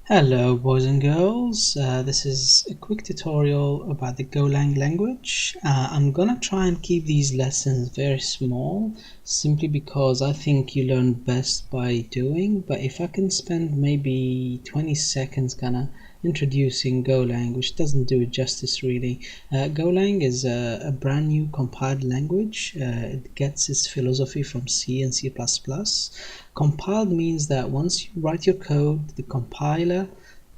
Hello boys and girls, this is a quick tutorial about the Golang language. I'm gonna try and keep these lessons very small simply because I think you learn best by doing, but if I can spend maybe 20 seconds kinda introducing Golang, which doesn't do it justice really. Golang is a brand new compiled language. It gets its philosophy from C and C++. Compiled means that once you write your code, the compiler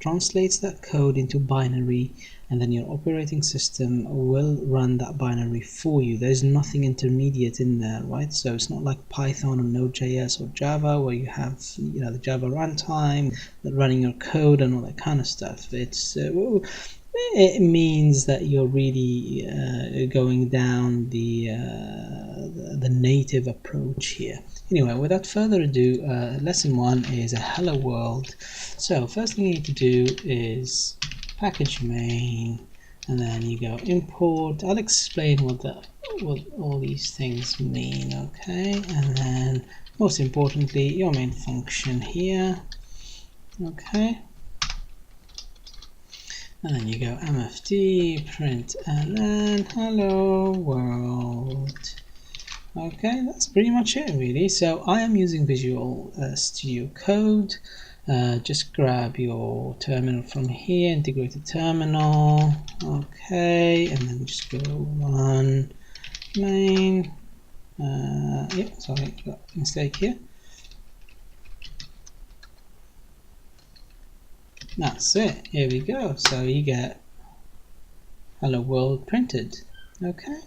translates that code into binary, and then your operating system will run that binary for you. There's nothing intermediate in there, right? So it's not like Python or Node.js or Java where you have the Java runtime, running your code and all that kind of stuff. It means that you're really going down the native approach here. Anyway, without further ado, lesson one is a hello world. So first thing you need to do is package main, and then you go import. I'll explain what all these things mean, okay? And then most importantly, your main function here, okay? And then you go mfd print and then hello world. Okay, that's pretty much it really. So I am using Visual Studio Code. Just grab your terminal from here, integrated terminal. Okay, and then just go run main. Yeah, sorry, got a mistake here. That's it. Here we go. So you get hello world printed. Okay.